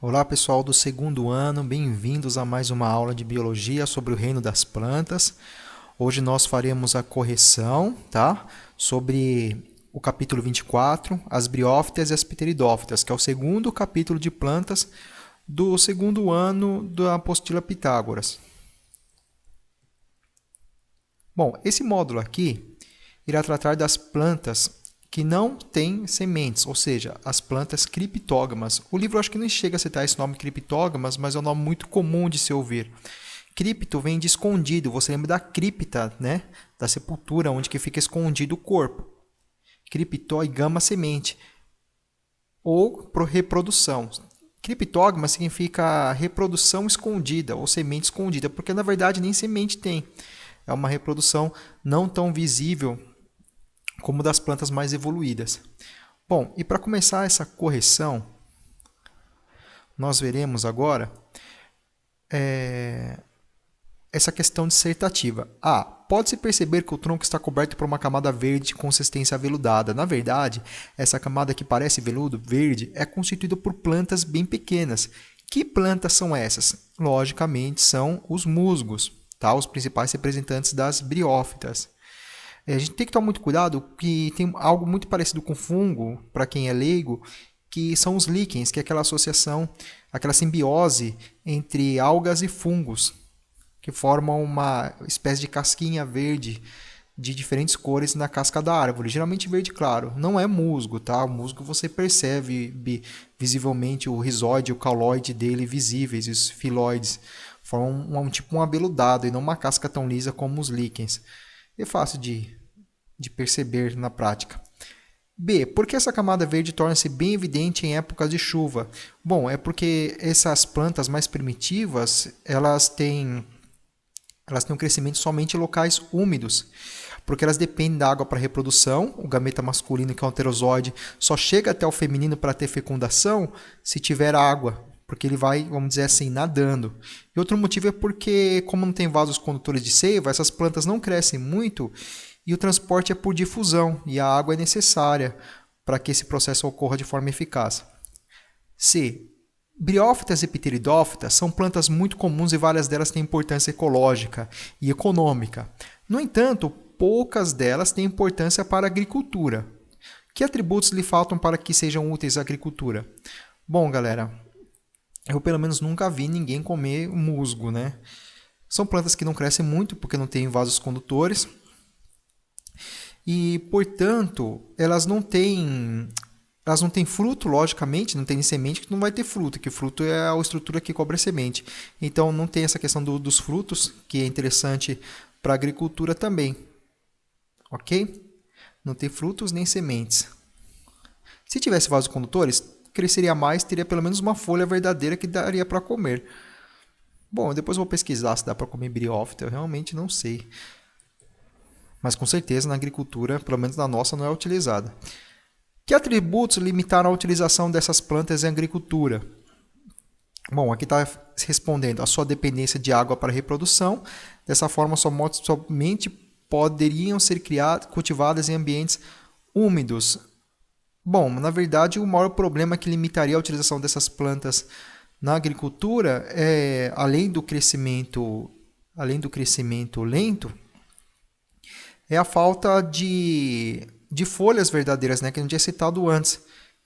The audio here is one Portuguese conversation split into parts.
Olá pessoal do segundo ano, bem-vindos a mais uma aula de biologia sobre o reino das plantas. Hoje nós faremos a correção, tá? Sobre o capítulo 24, as briófitas e as pteridófitas, que é o segundo capítulo de plantas do segundo ano da apostila Pitágoras. Bom, esse módulo aqui irá tratar das plantas que não têm sementes, ou seja, as plantas criptógamas. O livro acho que não chega a citar esse nome criptógamas, mas é um nome muito comum de se ouvir. Cripto vem de escondido, você lembra da cripta, né? Da sepultura, onde que fica escondido o corpo. Criptó e gama semente, ou reprodução. Criptógama significa reprodução escondida, ou semente escondida, porque na verdade nem semente tem. É uma reprodução não tão visível como das plantas mais evoluídas. Bom, e para começar essa correção, nós veremos agora essa questão dissertativa. Pode-se perceber que o tronco está coberto por uma camada verde de consistência aveludada. Na verdade, essa camada que parece veludo verde é constituída por plantas bem pequenas. Que plantas são essas? Logicamente, são os musgos, tá? Os principais representantes das briófitas. A gente tem que tomar muito cuidado, que tem algo muito parecido com fungo, para quem é leigo, que são os líquens, que é aquela associação, aquela simbiose entre algas e fungos, que formam uma espécie de casquinha verde de diferentes cores na casca da árvore, geralmente verde claro. Não é musgo, tá? O musgo você percebe visivelmente o rizóide e o cauloide dele visíveis, os filóides. Formam tipo um abeludado e não uma casca tão lisa como os líquens. É fácil de perceber na prática. B. Por que essa camada verde torna-se bem evidente em épocas de chuva? Bom, é porque essas plantas mais primitivas, elas têm um crescimento somente em locais úmidos, porque elas dependem da água para reprodução. O gameta masculino, que é um pterozoide, só chega até o feminino para ter fecundação se tiver água, porque ele vai, vamos dizer assim, nadando. E outro motivo é porque, como não tem vasos condutores de seiva, essas plantas não crescem muito e o transporte é por difusão, e a água é necessária para que esse processo ocorra de forma eficaz. C. Briófitas e pteridófitas são plantas muito comuns e várias delas têm importância ecológica e econômica. No entanto, poucas delas têm importância para a agricultura. Que atributos lhe faltam para que sejam úteis à agricultura? Bom, galera, eu pelo menos nunca vi ninguém comer musgo, né? São plantas que não crescem muito porque não têm vasos condutores e, portanto, elas não têm fruto, logicamente, não tem semente que não vai ter fruto, que fruto é a estrutura que cobre a semente. Então não tem essa questão dos frutos, que é interessante para a agricultura também. Ok? Não tem frutos nem sementes. Se tivesse vasos condutores, cresceria mais, teria pelo menos uma folha verdadeira que daria para comer. Bom, depois eu vou pesquisar se dá para comer briófita, eu realmente não sei. Mas com certeza na agricultura, pelo menos na nossa, não é utilizada. Que atributos limitaram a utilização dessas plantas em agricultura? Bom, aqui está respondendo a sua dependência de água para reprodução. Dessa forma, somente poderiam ser cultivadas em ambientes úmidos. Bom, na verdade, o maior problema que limitaria a utilização dessas plantas na agricultura é, além do crescimento lento, é a falta de folhas verdadeiras, né, que a gente tinha citado antes,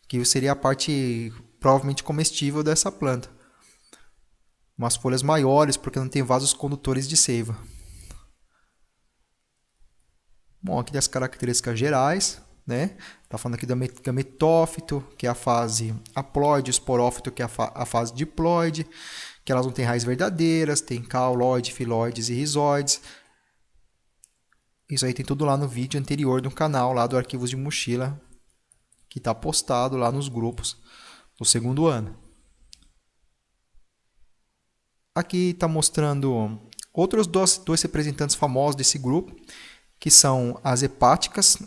que seria a parte provavelmente comestível dessa planta. Umas folhas maiores, porque não tem vasos condutores de seiva. Bom, aqui tem as características gerais, né? Tá falando aqui do gametófito, que é a fase haploide, esporófito, que é a fase diploide, que elas não têm raízes verdadeiras, tem cauloide, filóides e rizóides. Isso aí tem tudo lá no vídeo anterior do canal, lá do Arquivos de Mochila, que está postado lá nos grupos do segundo ano. Aqui está mostrando outros dois representantes famosos desse grupo, que são as hepáticas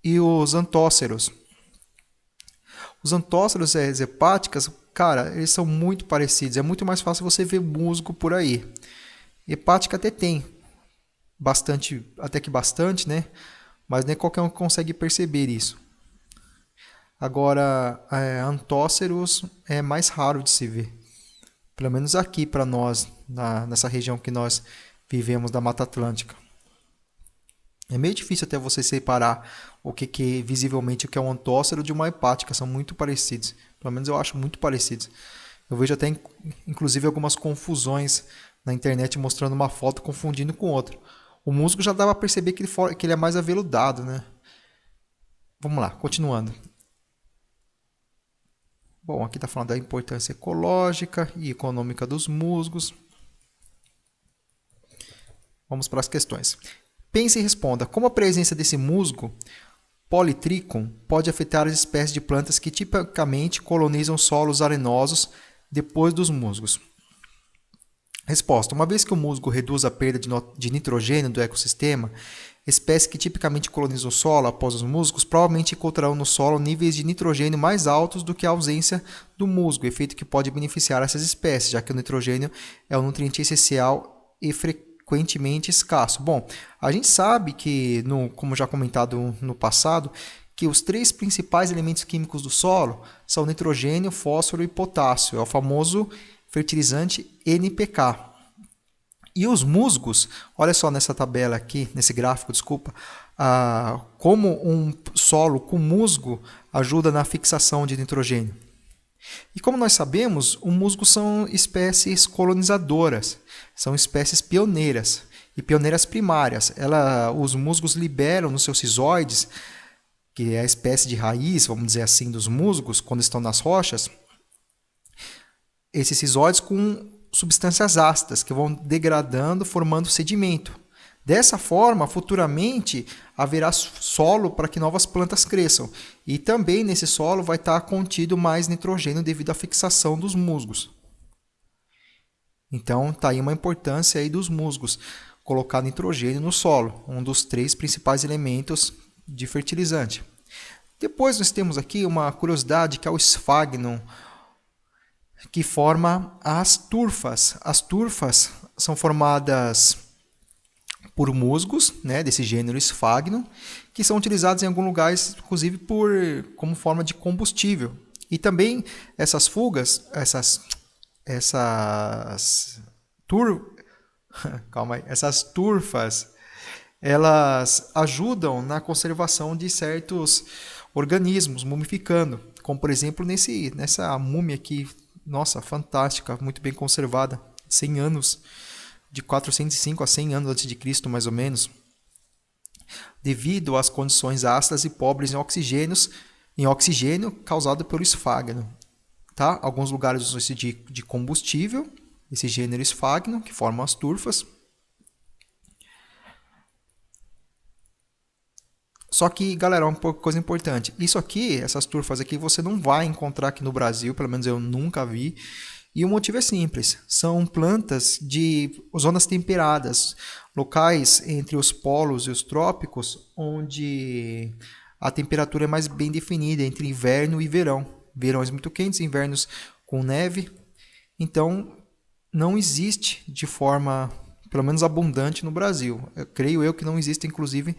e os antóceros. Os antóceros e as hepáticas, cara, eles são muito parecidos. É muito mais fácil você ver musgo por aí. Hepática até tem até que bastante, né? Mas nem qualquer um consegue perceber isso. Agora, Antóceros é mais raro de se ver. Pelo menos aqui para nós, nessa região que nós vivemos da Mata Atlântica. É meio difícil até você separar visivelmente o que é um antócero de uma hepática. São muito parecidos. Pelo menos eu acho muito parecidos. Eu vejo até, inclusive, algumas confusões na internet mostrando uma foto confundindo com outra. O musgo já dava para perceber que ele é mais aveludado, né? Vamos lá, continuando. Bom, aqui está falando da importância ecológica e econômica dos musgos. Vamos para as questões. Pense e responda. Como a presença desse musgo, Polytrichum, pode afetar as espécies de plantas que tipicamente colonizam solos arenosos depois dos musgos? Resposta. Uma vez que o musgo reduz a perda de nitrogênio do ecossistema, espécies que tipicamente colonizam o solo após os musgos provavelmente encontrarão no solo níveis de nitrogênio mais altos do que a ausência do musgo, efeito que pode beneficiar essas espécies, já que o nitrogênio é um nutriente essencial e frequentemente escasso. Bom, a gente sabe que, como já comentado no passado, que os 3 principais elementos químicos do solo são nitrogênio, fósforo e potássio. É o famoso fertilizante NPK. E os musgos, olha só nessa tabela aqui, nesse gráfico, desculpa, como um solo com musgo ajuda na fixação de nitrogênio. E como nós sabemos, os musgos são espécies colonizadoras, são espécies pioneiras e pioneiras primárias. Os musgos liberam nos seus rizóides, que é a espécie de raiz, vamos dizer assim, dos musgos, quando estão nas rochas, esses rizóides com substâncias ácidas que vão degradando, formando sedimento. Dessa forma, futuramente, haverá solo para que novas plantas cresçam. E também nesse solo vai estar contido mais nitrogênio devido à fixação dos musgos. Então, está aí uma importância aí dos musgos, colocar nitrogênio no solo, um dos 3 principais elementos de fertilizante. Depois nós temos aqui uma curiosidade que é o esfagno, que forma as turfas. As turfas são formadas por musgos, né, desse gênero esfagno, que são utilizados em alguns lugares, inclusive como forma de combustível. E também essas fugas, essas turfas, elas ajudam na conservação de certos organismos, mumificando, como por exemplo nessa múmia aqui, nossa, fantástica, muito bem conservada, 100 anos, de 405 a 100 anos antes de Cristo, mais ou menos, devido às condições ácidas e pobres em oxigênio causado pelo esfagno. Tá? Alguns lugares usam esse de combustível, esse gênero esfagno, que formam as turfas. Só que, galera, uma coisa importante. Isso aqui, essas turfas aqui, você não vai encontrar aqui no Brasil, pelo menos eu nunca vi. E o motivo é simples. São plantas de zonas temperadas, locais entre os polos e os trópicos, onde a temperatura é mais bem definida entre inverno e verão. Verões muito quentes, invernos com neve. Então, não existe de forma, pelo menos, abundante no Brasil. Creio eu que não existe, inclusive,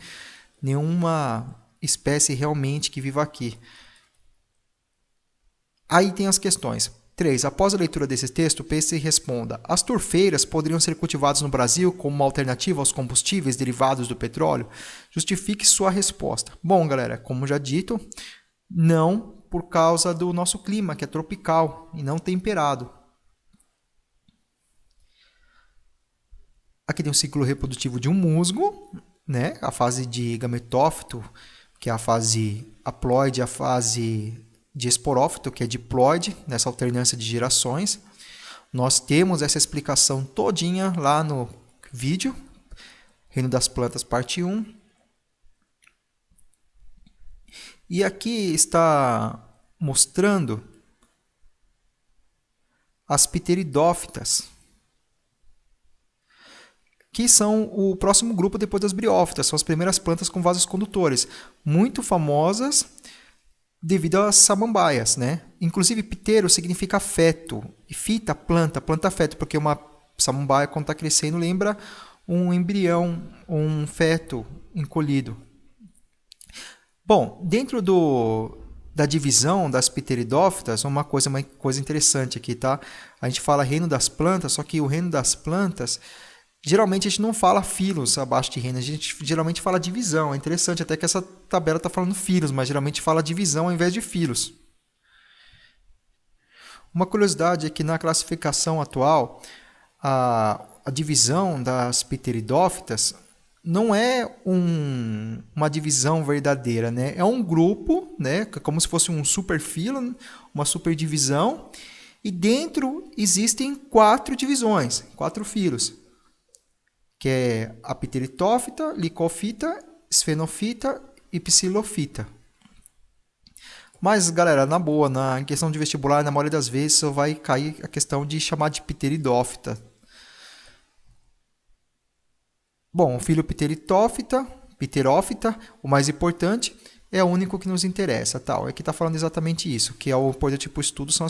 nenhuma espécie realmente que viva aqui. Aí tem as questões. 3. Após a leitura desse texto, pense e responda. As turfeiras poderiam ser cultivadas no Brasil como uma alternativa aos combustíveis derivados do petróleo? Justifique sua resposta. Bom, galera, como já dito, não, por causa do nosso clima, que é tropical e não temperado. Aqui tem o ciclo reprodutivo de um musgo, né? A fase de gametófito, que é a fase haploide, a fase de esporófito, que é diploide, nessa alternância de gerações. Nós temos essa explicação todinha lá no vídeo, Reino das Plantas, parte 1. E aqui está mostrando as pteridófitas, que são o próximo grupo depois das briófitas, são as primeiras plantas com vasos condutores, muito famosas devido às samambaias, né? Inclusive, ptero significa feto, e fita, planta feto, porque uma samambaia, quando está crescendo, lembra um embrião, um feto encolhido. Bom, dentro da divisão das pteridófitas, uma coisa interessante aqui, tá? A gente fala reino das plantas, só que o reino das plantas, geralmente a gente não fala filos abaixo de reino, a gente geralmente fala divisão. É interessante até que essa tabela está falando filos, mas geralmente fala divisão ao invés de filos. Uma curiosidade é que na classificação atual, a divisão das pteridófitas não é uma divisão verdadeira, né? É um grupo, né? Como se fosse um superfilo, uma superdivisão, e dentro existem 4 divisões, 4 filos, que é a pteritófita, licofita, esfenofita e psilofita. Mas, galera, na boa, na questão de vestibular, na maioria das vezes, só vai cair a questão de chamar de pteridófita. Bom, o filho pterófita, o mais importante, é o único que nos interessa. Tal. Aqui está falando exatamente isso, que é o importante para o estudo são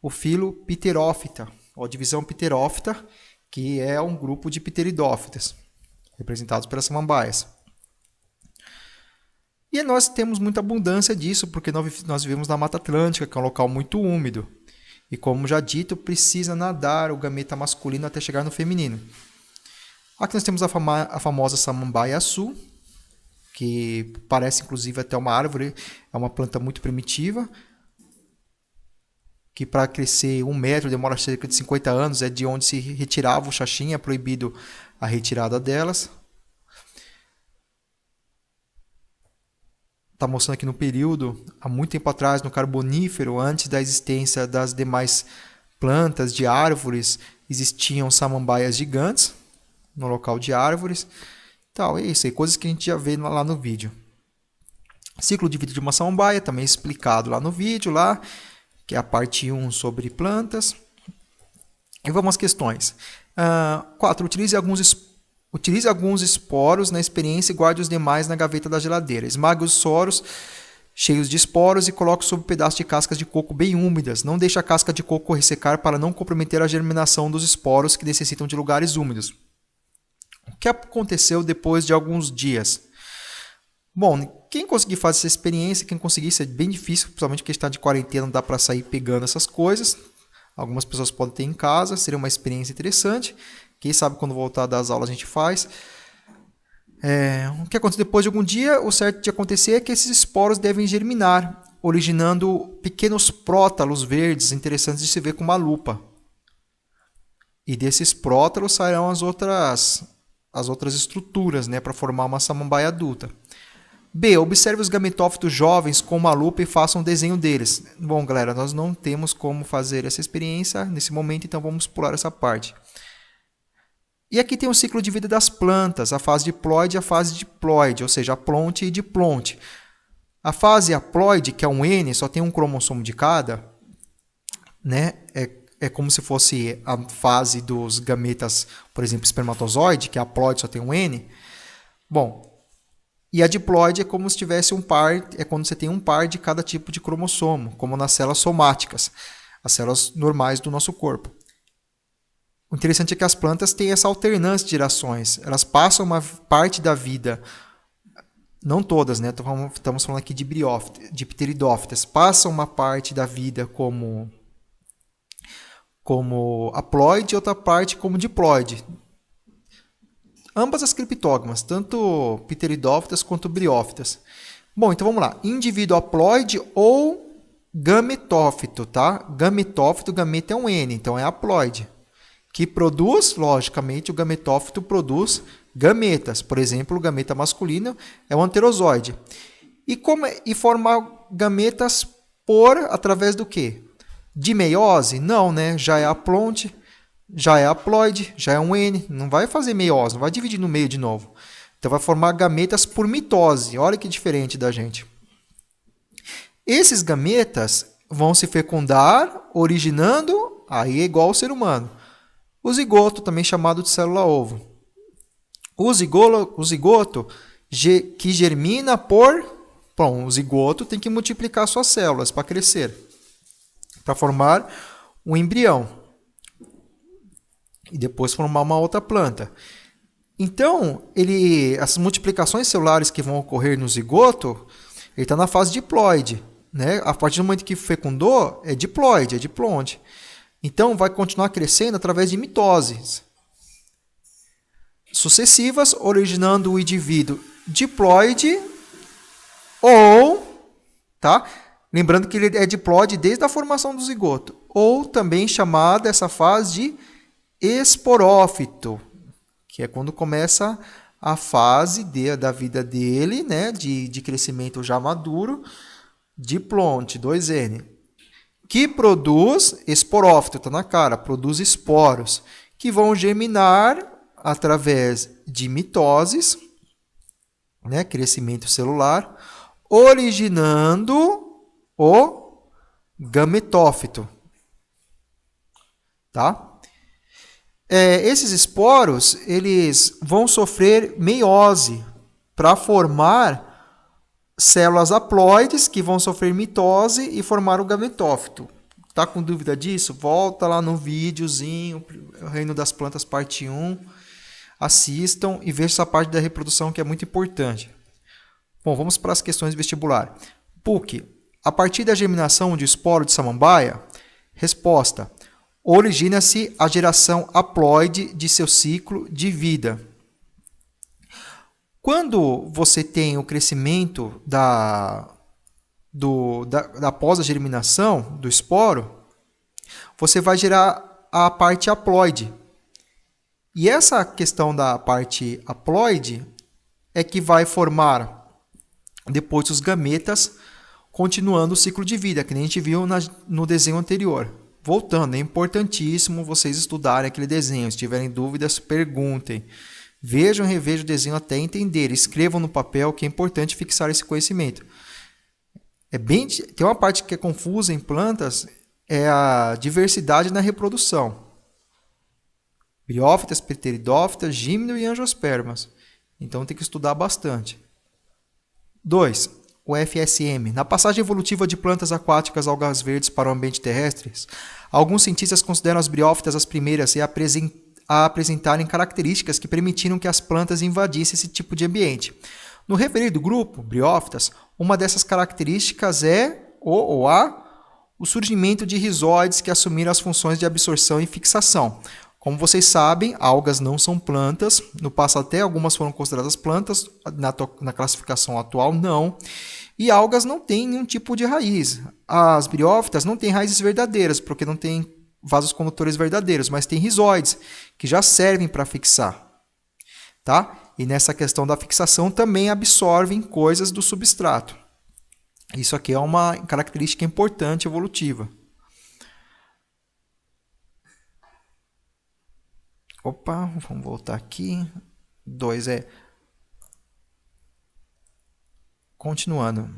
o filo pterófita, ou a divisão pterófita, que é um grupo de pteridófitas, representados pelas samambaias. E nós temos muita abundância disso, porque nós vivemos na Mata Atlântica, que é um local muito úmido. E como já dito, precisa nadar o gameta masculino até chegar no feminino. Aqui nós temos a famosa samambaia açu, que parece inclusive até uma árvore, é uma planta muito primitiva, que para crescer 1 metro demora cerca de 50 anos, é de onde se retirava o xaxim, é proibido a retirada delas. Está mostrando aqui no período, há muito tempo atrás, no Carbonífero, antes da existência das demais plantas de árvores, existiam samambaias gigantes no local de árvores. Então, é isso aí, coisas que a gente já vê lá no vídeo. Ciclo de vida de uma samambaia, também explicado lá no vídeo, lá, que é a parte 1 sobre plantas. E vamos às questões. 4. Utilize alguns esporos na experiência e guarde os demais na gaveta da geladeira. Esmague os soros cheios de esporos e coloque sobre um pedaço de cascas de coco bem úmidas. Não deixe a casca de coco ressecar para não comprometer a germinação dos esporos que necessitam de lugares úmidos. O que aconteceu depois de alguns dias? Bom, quem conseguir fazer essa experiência, quem conseguir, isso é bem difícil, principalmente porque está de quarentena, não dá para sair pegando essas coisas. Algumas pessoas podem ter em casa, seria uma experiência interessante. Quem sabe quando voltar das aulas a gente faz. O que acontece depois de algum dia, o certo de acontecer é que esses esporos devem germinar, originando pequenos prótalos verdes interessantes de se ver com uma lupa. E desses prótalos sairão as outras estruturas, né, para formar uma samambaia adulta. B. Observe os gametófitos jovens com uma lupa e faça um desenho deles. Bom, galera, nós não temos como fazer essa experiência nesse momento, então vamos pular essa parte. E aqui tem o ciclo de vida das plantas, a fase diploide e a fase diploide, ou seja, aplonte e diplonte. A fase haploide, que é um N, só tem um cromossomo de cada, né? É como se fosse a fase dos gametas, por exemplo, espermatozoide, que é haploide, só tem um N. Bom, e a diploide é como se tivesse um par, é quando você tem um par de cada tipo de cromossomo, como nas células somáticas, as células normais do nosso corpo. O interessante é que as plantas têm essa alternância de gerações. Elas passam uma parte da vida, não todas, né? Estamos falando aqui de pteridófitas, passam uma parte da vida como haploide e outra parte como diploide. Ambas as criptógamas, tanto pteridófitas quanto briófitas. Bom, então vamos lá. Indivíduo haploide ou gametófito, tá? Gametófito, gameta é um N, então é haploide. Que produz, logicamente, o gametófito produz gametas. Por exemplo, o gameta masculino é um anterozoide. E forma gametas através do quê? De meiose? Não, né? Já é aplonte, já é haploide, já é um N. Não vai fazer meiose, não vai dividir no meio de novo. Então vai formar gametas por mitose. Olha que diferente da gente. Esses gametas vão se fecundar, originando, aí é igual ao ser humano. O zigoto, também chamado de célula-ovo. O zigoto que germina Bom, o zigoto tem que multiplicar suas células para crescer, para formar um embrião. E depois formar uma outra planta. Então, as multiplicações celulares que vão ocorrer no zigoto, ele está na fase diploide. né? A partir do momento que fecundou, é diploide, é diplonte. Então, vai continuar crescendo através de mitoses sucessivas, originando o indivíduo diploide ou, tá? Lembrando que ele é diploide desde a formação do zigoto, ou também chamada essa fase de esporófito, que é quando começa a fase da vida dele, né, de crescimento já maduro, diplonte, 2N, que produz esporófito, está na cara, produz esporos, que vão germinar através de mitoses, né, crescimento celular, originando o gametófito. Tá? Esses esporos eles vão sofrer meiose para formar células haploides que vão sofrer mitose e formar o gametófito. Tá com dúvida disso? Volta lá no videozinho, o Reino das Plantas, parte 1. Assistam e vejam essa parte da reprodução que é muito importante. Bom, vamos para as questões vestibular. PUC. A partir da germinação de esporo de samambaia, resposta. Origina-se a geração haploide de seu ciclo de vida. Quando você tem o crescimento após a germinação do esporo, você vai gerar a parte haploide. E essa questão da parte haploide é que vai formar depois os gametas, continuando o ciclo de vida, que nem a gente viu no desenho anterior. Voltando, é importantíssimo vocês estudarem aquele desenho. Se tiverem dúvidas, perguntem. Vejam e revejam o desenho até entender. Escrevam no papel, que é importante fixar esse conhecimento. Tem uma parte que é confusa em plantas, é a diversidade na reprodução. Briófitas, pteridófitas, gímneo e angiospermas. Então tem que estudar bastante. 2. O FSM. Na passagem evolutiva de plantas aquáticas algas verdes para o ambiente terrestre, alguns cientistas consideram as briófitas as primeiras a apresentarem características que permitiram que as plantas invadissem esse tipo de ambiente. No referido grupo, briófitas, uma dessas características é o surgimento de rizóides que assumiram as funções de absorção e fixação. Como vocês sabem, algas não são plantas. No passado até algumas foram consideradas plantas, na classificação atual não. E algas não têm nenhum tipo de raiz. As briófitas não têm raízes verdadeiras, porque não têm vasos condutores verdadeiros, mas têm rizóides, que já servem para fixar. Tá? E nessa questão da fixação também absorvem coisas do substrato. Isso aqui é uma característica importante evolutiva. Opa, vamos voltar aqui. 2 é... Continuando.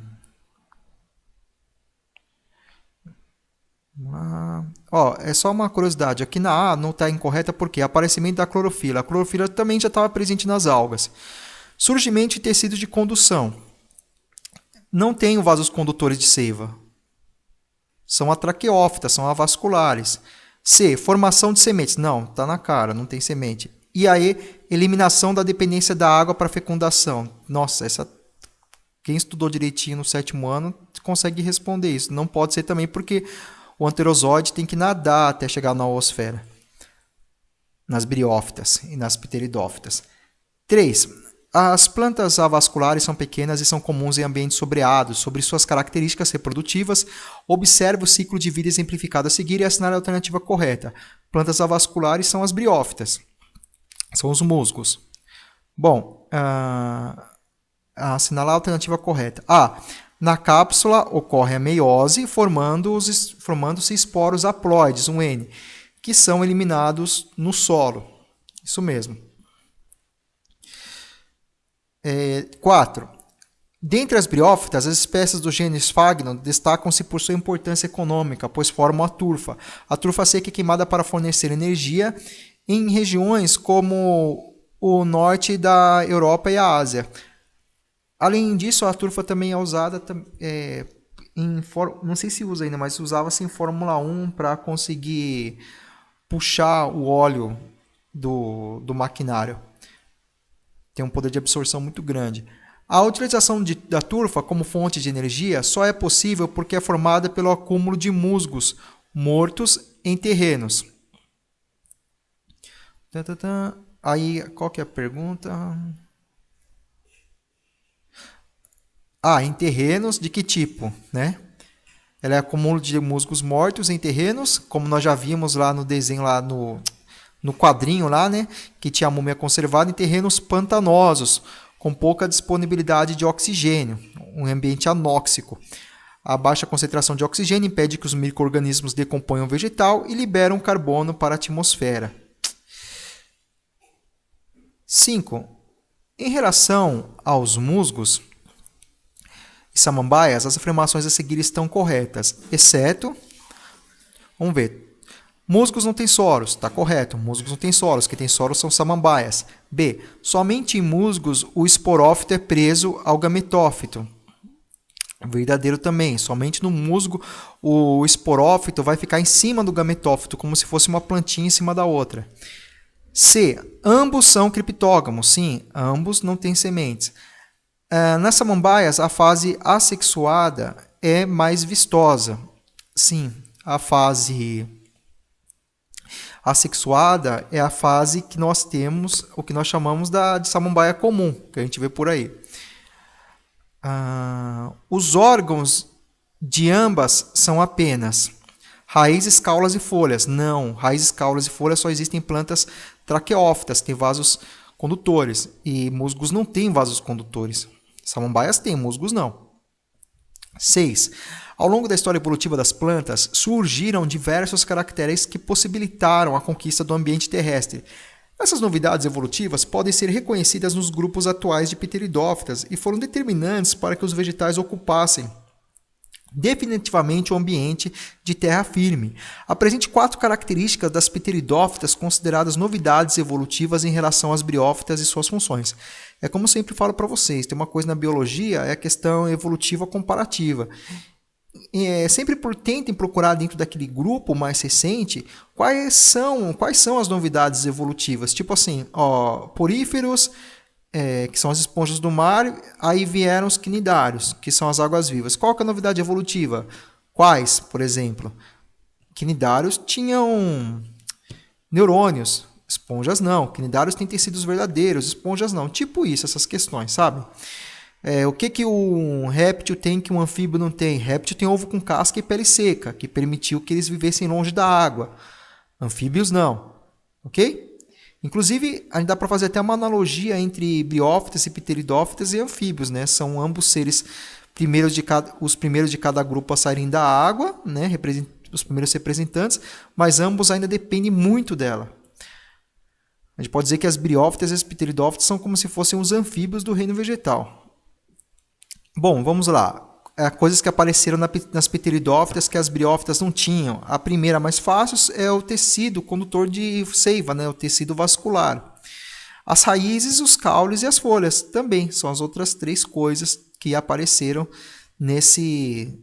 É só uma curiosidade. Aqui na A não está incorreta porque aparecimento da clorofila. A clorofila também já estava presente nas algas. Surgimento de tecidos de condução. Não tem vasos condutores de seiva. São atraqueófitas, são avasculares. C. Formação de sementes. Não, está na cara, não tem semente. E aí, eliminação da dependência da água para fecundação. Nossa, quem estudou direitinho no 7º ano consegue responder isso. Não pode ser também porque o anterozoide tem que nadar até chegar na oosfera. Nas briófitas e nas pteridófitas. 3. As plantas avasculares são pequenas e são comuns em ambientes sombreados. Sobre suas características reprodutivas, observe o ciclo de vida exemplificado a seguir e assinale a alternativa correta. Plantas avasculares são as briófitas. São os musgos. Bom, assinalar a alternativa correta. A. Na cápsula ocorre a meiose, formando-se esporos haploides, um N, que são eliminados no solo. Isso mesmo. 4. Dentre as briófitas, as espécies do gênero Sphagnum destacam-se por sua importância econômica, pois formam a turfa. A turfa seca é queimada para fornecer energia em regiões como o norte da Europa e a Ásia. Além disso, a turfa também é usada não sei se usa ainda, mas usava-se em Fórmula 1 para conseguir puxar o óleo do maquinário. Tem um poder de absorção muito grande. A utilização da turfa como fonte de energia só é possível porque é formada pelo acúmulo de musgos mortos em terrenos. Aí, qual que é a pergunta? Em terrenos de que tipo, né? Ela é acúmulo de musgos mortos em terrenos, como nós já vimos lá no desenho, lá no quadrinho lá, né? Que tinha a múmia conservada em terrenos pantanosos, com pouca disponibilidade de oxigênio, um ambiente anóxico. A baixa concentração de oxigênio impede que os micro-organismos decomponham o vegetal e liberam carbono para a atmosfera. 5. Em relação aos musgos e samambaias, as afirmações a seguir estão corretas, exceto... Vamos ver. Musgos não têm soros, está correto. Musgos não têm soros, quem tem soros são samambaias. B. Somente em musgos o esporófito é preso ao gametófito. Verdadeiro também. Somente no musgo o esporófito vai ficar em cima do gametófito, como se fosse uma plantinha em cima da outra. C. Ambos são criptógamos. Sim, ambos não têm sementes. Nas samambaias, a fase assexuada é mais vistosa. Sim, a fase assexuada é a fase que nós temos, o que nós chamamos de samambaia comum, que a gente vê por aí. Os órgãos de ambas são apenas raízes, caulas e folhas. Não, raízes, caulas e folhas só existem em plantas traqueófitas, tem vasos condutores. E musgos não têm vasos condutores. Samambaias têm, musgos não. 6. Ao longo da história evolutiva das plantas, surgiram diversos caracteres que possibilitaram a conquista do ambiente terrestre. Essas novidades evolutivas podem ser reconhecidas nos grupos atuais de pteridófitas e foram determinantes para que os vegetais ocupassem definitivamente o ambiente de terra firme. Apresente 4 características das pteridófitas consideradas novidades evolutivas em relação às briófitas e suas funções. É como eu sempre falo para vocês, tem uma coisa na biologia, é a questão evolutiva comparativa. Sempre tentem procurar dentro daquele grupo mais recente quais são as novidades evolutivas. Tipo assim, poríferos, que são as esponjas do mar, aí vieram os quinidários, que são as águas-vivas. Qual que é a novidade evolutiva? Quais, por exemplo? Quinidários tinham neurônios, esponjas não. Quinidários têm tecidos verdadeiros, esponjas não. Tipo isso, essas questões, sabe? O que um réptil tem que um anfíbio não tem? Réptil tem ovo com casca e pele seca, que permitiu que eles vivessem longe da água. Anfíbios não. Ok? Inclusive, a gente dá para fazer até uma analogia entre briófitas e pteridófitas e anfíbios, né? São ambos seres os primeiros de cada grupo a saírem da água, né? Os primeiros representantes, mas ambos ainda dependem muito dela. A gente pode dizer que as briófitas e as pteridófitas são como se fossem os anfíbios do reino vegetal. Bom, vamos lá. Coisas que apareceram nas pteridófitas que as briófitas não tinham. A primeira, mais fácil, é o tecido condutor de seiva, né? O tecido vascular. As raízes, os caules e as folhas também são as outras 3 coisas que apareceram nesses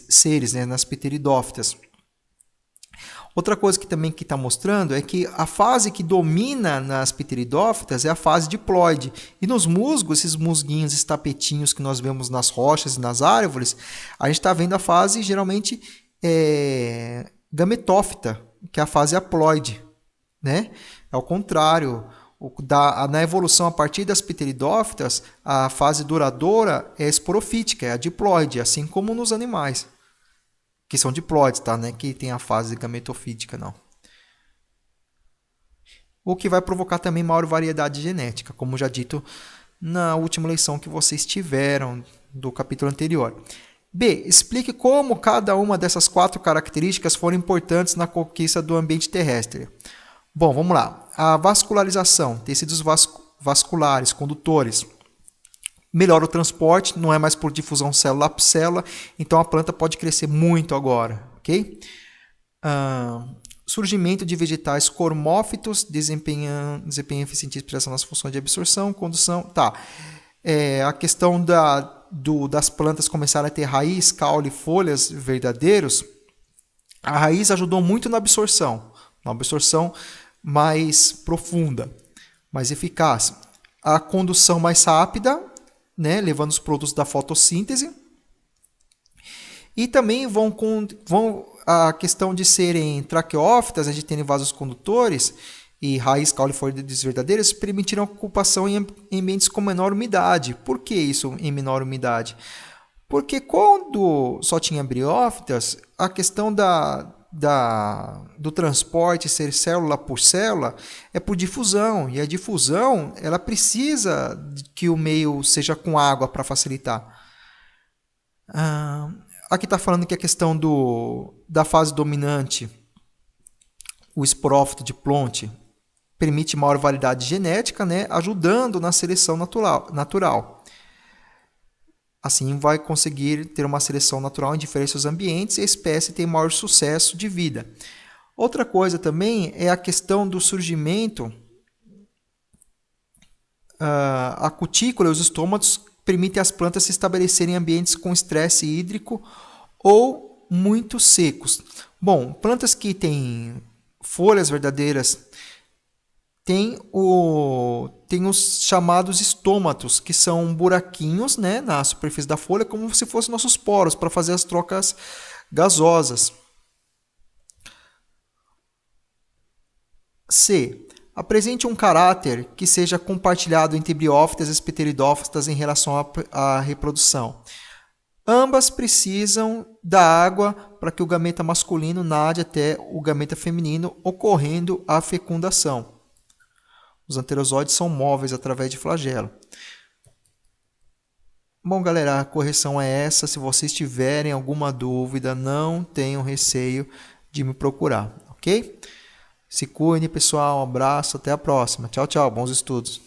seres, né? Nas pteridófitas. Outra coisa que também está mostrando é que a fase que domina nas pteridófitas é a fase diploide. E nos musgos, esses musguinhos, esses tapetinhos que nós vemos nas rochas e nas árvores, a gente está vendo a fase geralmente gametófita, que é a fase haploide. Né? Ao contrário, na evolução a partir das pteridófitas, a fase duradoura é esporofítica, é a diploide, assim como nos animais. Que são diploides, tá? Né? Que tem a fase gametofítica, não. O que vai provocar também maior variedade genética, como já dito na última lição que vocês tiveram do capítulo anterior. B. Explique como cada uma dessas 4 características foram importantes na conquista do ambiente terrestre. Bom, vamos lá. A vascularização, tecidos vasculares, condutores. Melhora o transporte, não é mais por difusão célula por célula, então a planta pode crescer muito agora, ok? Surgimento de vegetais cormófitos, desempenham eficiente expressão nas funções de absorção, condução, tá. A questão das plantas começarem a ter raiz, caule, folhas verdadeiros, a raiz ajudou muito na absorção mais profunda, mais eficaz. A condução mais rápida, né, levando os produtos da fotossíntese. E também vão a questão de serem traqueófitas, de terem vasos condutores e raízes cauliformes verdadeiras, permitiram a ocupação em ambientes com menor umidade. Por que isso em menor umidade? Porque quando só tinha briófitas, a questão do transporte ser célula por célula é por difusão. E a difusão ela precisa que o meio seja com água para facilitar. Aqui está falando que a questão da fase dominante, o esporófito de Plonte, permite maior variedade genética, né, ajudando na seleção natural. Assim, vai conseguir ter uma seleção natural em diferentes ambientes e a espécie tem maior sucesso de vida. Outra coisa também é a questão do surgimento. A cutícula e os estômatos permitem às plantas se estabelecerem em ambientes com estresse hídrico ou muito secos. Bom, plantas que têm folhas verdadeiras têm os chamados estômatos, que são buraquinhos, né, na superfície da folha, como se fossem nossos poros, para fazer as trocas gasosas. C. Apresente um caráter que seja compartilhado entre briófitas e espeteridófitas em relação à reprodução. Ambas precisam da água para que o gameta masculino nade até o gameta feminino, ocorrendo a fecundação. Os anterozoides são móveis através de flagelo. Bom, galera, a correção é essa. Se vocês tiverem alguma dúvida, não tenham receio de me procurar, ok? Se cuide, pessoal. Um abraço. Até a próxima. Tchau, tchau. Bons estudos.